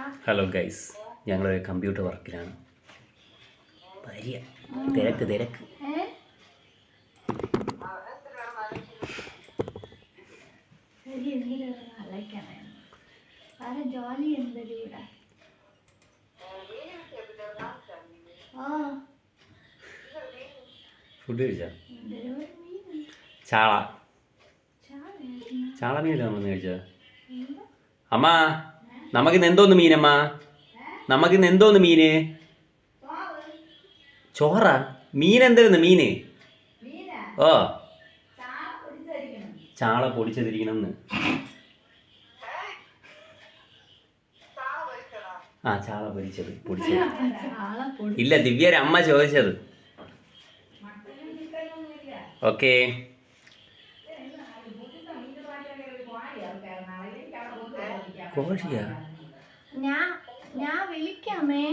Hello guys, ഞങ്ങളൊരു computer വർക്കിലാണ്. ഭാര്യ തിരക്ക് തിരക്ക്. ഫുഡ് കഴിച്ചാ? ചാള ചാള മീനല്ലേ നമ്മൾ കഴിച്ചത്? അമ്മ നമുക്കിന്ന് എന്തോന്ന് മീനമ്മ? നമുക്കിന്ന് എന്തോന്ന് മീന്? ചോറാ? മീൻ എന്തായിരുന്നു മീന്? ഓ, ചാള പൊടിച്ചതിരിക്കണമെന്ന്. ആ, ചാള പൊരിച്ചത് പൊടിച്ചത്. ഇല്ല, ദിവ്യയുടെ അമ്മ ചോദിച്ചത്. ഓക്കെ. കോഴിയാ? ഞാൻ വിളിക്കാമേ.